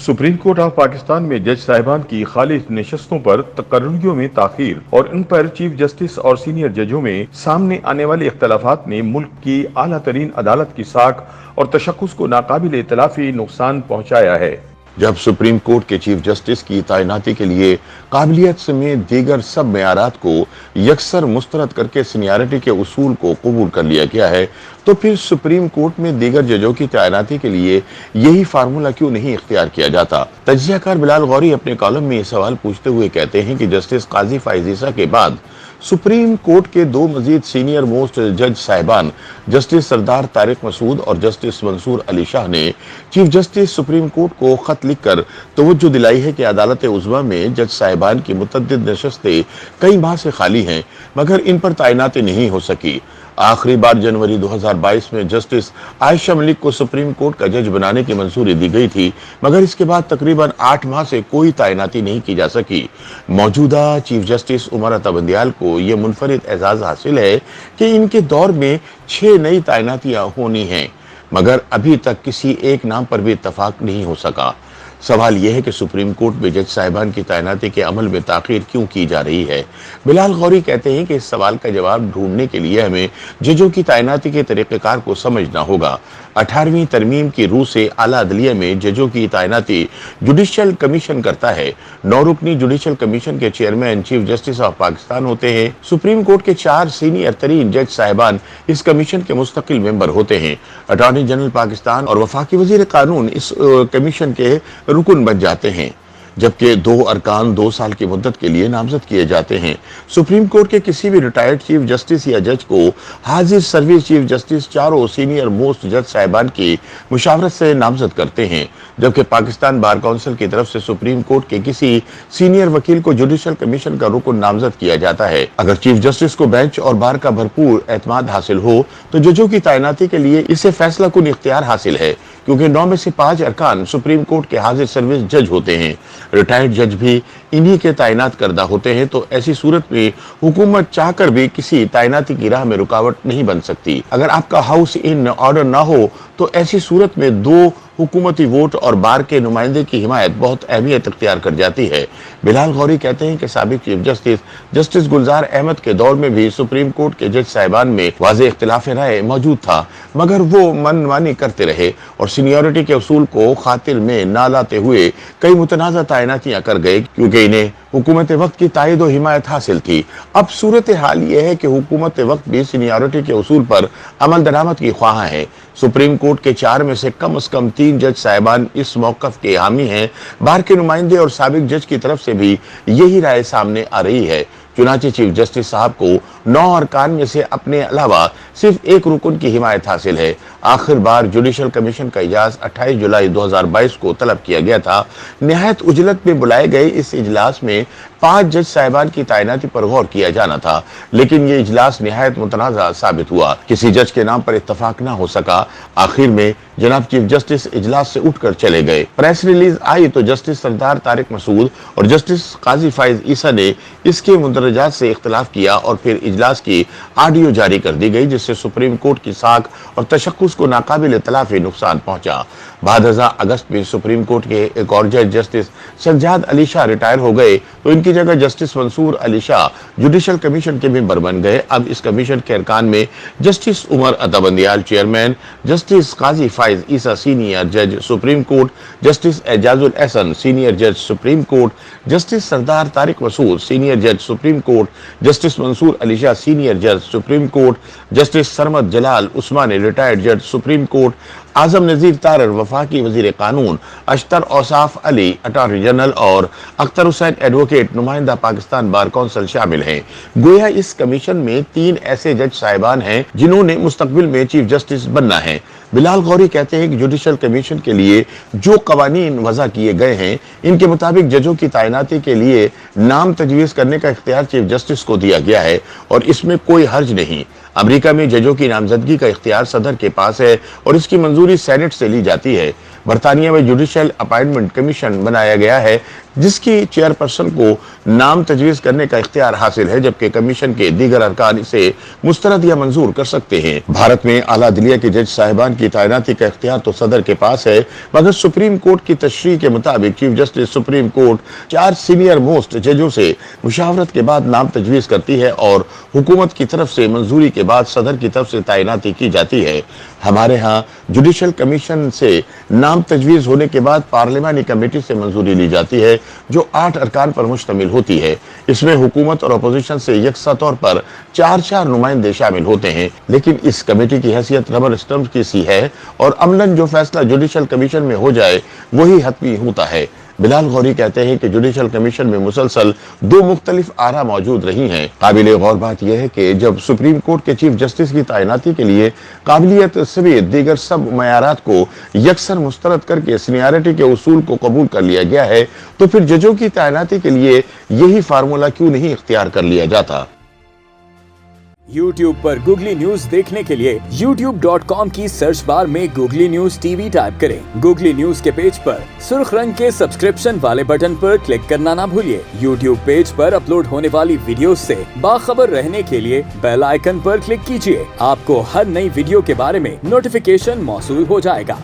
Supreme court of Pakistan में जज साहिबान की खालिज नशस्तों पर तकर्रियों में ताखीर और इन पर चीफ जस्टिस और सीनियर जजों में सामने आने वाले इख्तलाफात ने मुल्क की आला तरीन अदालत की साख और तशक्कुस को नाकाबिल इतलाफी नुकसान पहुंचाया है। जब सुप्रीम कोर्ट के चीफ जस्टिस की तैनाती के लिए काबिलियत समेत दीगर सब मेयारात को यकसर मुस्तरद करके सीनियरिटी के उसूल को कबूल कर लिया गया है, तो फिर सुप्रीम कोर्ट में दीगर जजों की तैनाती के लिए यही फार्मूला क्यों नहीं इख्तियार किया जाता। तज्जियाकार बिलाल गौरी अपने कॉलम में ये सवाल पूछते हुए कहते हैं कि जस्टिस काजी फाइज ईसा के बाद सुप्रीम कोर्ट के दो मजीद सीनियर मोस्ट जज साहिबान जस्टिस सरदार तारिक मसूद और जस्टिस मंसूर अली शाह ने चीफ जस्टिस सुप्रीम कोर्ट को खत लिखकर तवज्जो दिलाई है कि अदालत उज़्मा में जज साहिबान की मुतअद्दिद नशस्तें कई माह से खाली हैं, मगर इन पर तैनाती नहीं हो सकी। आखिरी बार जनवरी 2022 में जस्टिस आयशा मलिक को सुप्रीम कोर्ट का जज बनाने की मंजूरी दी गई थी, मगर इसके बाद तकरीबन 8 माह से कोई तैनाती नहीं की जा सकी। मौजूदा चीफ जस्टिस उमर अता बंदियाल को यह मुनफरिद एजाज हासिल है कि इनके दौर में 6 नई तैनातियां होनी हैं, मगर अभी तक किसी एक नाम पर भी इत्तफाक नहीं हो सका। सवाल यह है कि सुप्रीम कोर्ट में जज साहिबान की तैनाती के अमल में ताखीर क्यों की जा रही है। बिलाल गौरी कहते हैं कि इस सवाल का जवाब ढूंढने के लिए हमें जजों की तैनाती के तरीक़ेकार को समझना होगा। 18वीं तरमीम की रूह से आला अदलिया में जजों की तैनाती जुडिशल कमीशन करता है। 9 रुकनी जुडिशल कमीशन के chairman chief justice of Pakistan होते हैं। सुप्रीम कोर्ट के 4 सीनियर तरीन जज साहिबान इस कमीशन के मुस्तकिल मेंबर होते हैं। अटॉर्नी जनरल पाकिस्तान और वफाकी वजीर कानून इस कमीशन के रुकन बन जाते हैं, जबकि 2 अरकान 2 साल की मुद्दत के लिए नामजद किए जाते हैं। सुप्रीम कोर्ट के किसी भी रिटायर्ड चीफ जस्टिस या जज को हाजिर सर्विस चीफ जस्टिस चारों सीनियर मोस्ट जज साहिबान की मुशावरत से नामजद करते हैं, जबकि पाकिस्तान बार काउंसिल की तरफ से सुप्रीम कोर्ट के किसी सीनियर वकील को जुडिशल कमीशन का रुकन नामजद किया जाता है। अगर चीफ जस्टिस को बेंच और बार का भरपूर एतमाद हासिल हो तो जजों की तैनाती के लिए इसे फैसला कुन इख्तियार हासिल है, क्योंकि 9 में से 5 अरकान सुप्रीम कोर्ट के हाजिर सर्विस जज होते हैं। रिटायर्ड जज भी इन्हीं के तैनात करदा होते हैं, तो ऐसी सूरत में हुकूमत चाहकर भी किसी तैनाती की राह में रुकावट नहीं बन सकती। अगर आपका हाउस इन ऑर्डर ना हो तो ऐसी सूरत में 2 हुकूमती वोट और बार के नुमाइंदे की हिमायत बहुत अहमियत इख्तियार कर जाती है। बिलाल गौरी कहते हैं कि साबिक चीफ जस्टिस जस्टिस गुलजार अहमद के दौर में भी सुप्रीम कोर्ट के जज साहिबान में वाज़ेह इख्तिलाफ राय मौजूद था, मगर वो मनमानी करते रहे और सीनियरिटी के उसूल को खातिर में ना लाते हुए कई मुतनाज़ा तैनातियां कर गए, क्योंकि इन्हें हुकूमत वक्त की तायद और हिमायत हासिल थी। अब सूरत हाल यह है कि हुकूमत वक्त भी सीनियरिटी के उसूल पर अमल दरामद की ख्वाह है। सुप्रीम कोर्ट के 4 में से कम 3 जज साहिबान इस मौक़िफ़ के हामी हैं। बार के नुमाइंदे और साबिक जज की तरफ से भी यही राय सामने आ रही है। चुनांचे चीफ जस्टिस साहब को 9 अरकान में से अपने अलावा सिर्फ 1 रुकन की हिमायत हासिल है। आखिर बार जुडिशल कमीशन का इजलास 28 जुलाई 2022 को तलब किया गया था। निहायत उजलत में बुलाए गए इस इजलास में 5 जज साहिबान की तैनाती पर गौर किया जाना था, लेकिन ये इजलास निहायत मुतनाज़ा साबित हुआ। किसी जज के नाम पर इत्तफाक ना हो सका। आखिर में जनाब चीफ जस्टिस इजलास से उठकर चले गए। प्रेस रिलीज आई तो जस्टिस सरदार तारिक मसूद और जस्टिस काजी फाइज ईसा ने इसके मुंदरजात से इख्तिलाफ किया और फिर इजलास की ऑडियो जारी कर दी गई, जिससे सुप्रीम कोर्ट की साख और तशक्कुस को नाकाबिल इतलाफी नुकसान पहुंचा। बाद अगस्त में सुप्रीम कोर्ट के एक और जज जस्टिस सज्जाद अली शाह रिटायर हो गए, तो इनकी जगह justice Mansoor Ali Shah judicial commission के मेंबर बन गए। अब इस कमीशन के अरकान में justice Umar Ata Bandial chairman, justice काजी फाइज ईसा सीनियर जज supreme court, justice Ejazul Ehsan senior जज सुप्रीम कोर्ट, जस्टिस सरदार तारिक मसूद सीनियर जज supreme court, justice Mansoor Ali Shah senior जज सुप्रीम कोर्ट, जस्टिस सरमद जलाल उस्मानी रिटायर्ड जज सुप्रीम कोर्ट, आजम नजीर तारर वफाकी वजीर कानून, अशतर औसाफ अली अटॉर्नी जनरल और अख्तर हुसैन एडवोकेट नुमाइंदा पाकिस्तान बार काउंसिल शामिल हैं। गोया इस कमीशन में 3 ऐसे जज साहिबान हैं जिन्होंने मुस्तकबिल में चीफ जस्टिस बनना है। बिलाल गौरी कहते हैं कि जुडिशल कमीशन के लिए जो कवानीन वज़ा किए गए हैं, इनके मुताबिक जजों की तैनाती के लिए नाम तजवीज़ करने का इख्तियार चीफ जस्टिस को दिया गया है और इसमें कोई हर्ज नहीं। अमेरिका में जजों की नामजदगी का इख्तियार सदर के पास है और इसकी मंजूरी सेनेट से ली जाती है। برطانیہ میں जुडिशल अपॉइंटमेंट कमीशन बनाया गया है, जिसकी चेयरपर्सन को नाम तजवीज़ करने का इख्तियार हासिल है, जबकि कमीशन के दीगर अरकान इसे मुस्तरद या मंजूर कर सकते हैं। भारत में आला अदलिया के जज साहिबान की तैनाती का इख्तियार तो सदर के पास है, मगर सुप्रीम कोर्ट की तशरीह के मुताबिक chief justice supreme court 4 senior most जजों से मुशावरत के बाद नाम तजवीज़ करती है और हुकूमत की तरफ से मंजूरी के बाद सदर की तरफ से तैनाती की जाती है। हमारे यहाँ जुडिशल कमीशन से नाम तजवीज़ होने के बाद पार्लिमानी कमेटी से मंजूरी ली जाती है, जो 8 अरकान पर मुश्तमिल होती है। इसमें हुकूमत और अपोजिशन से यकसा तौर पर 4 नुमाइंदे शामिल होते हैं, लेकिन इस कमेटी की हैसियत रबर स्टम्प की सी है और अमलन जो फैसला जुडिशल कमीशन में हो जाए वही हतमी होता है। बिलाल गौरी कहते हैं कि जुडिशल कमीशन में मुसलसल 2 मुख्तलिफ आरा मौजूद रही हैं। काबिल गौर बात यह है कि जब सुप्रीम कोर्ट के चीफ जस्टिस की तैनाती के लिए काबिलियत समेत दीगर सब मयारात को यकसर मुस्तरद करके सीनियरिटी के उसूल को कबूल कर लिया गया है, तो फिर जजों की तैनाती के लिए यही फार्मूला क्यों नहीं इख्तियार कर लिया जाता। YouTube पर गूगली न्यूज देखने के लिए youtube.com की सर्च बार में गूगली न्यूज टीवी टाइप करें। गूगली न्यूज के पेज पर सुर्ख रंग के सब्सक्रिप्शन वाले बटन पर क्लिक करना ना भूलिए। YouTube पेज पर अपलोड होने वाली वीडियोस से बाखबर रहने के लिए बेल आइकन पर क्लिक कीजिए। आपको हर नई वीडियो के बारे में नोटिफिकेशन मौसूल हो जाएगा।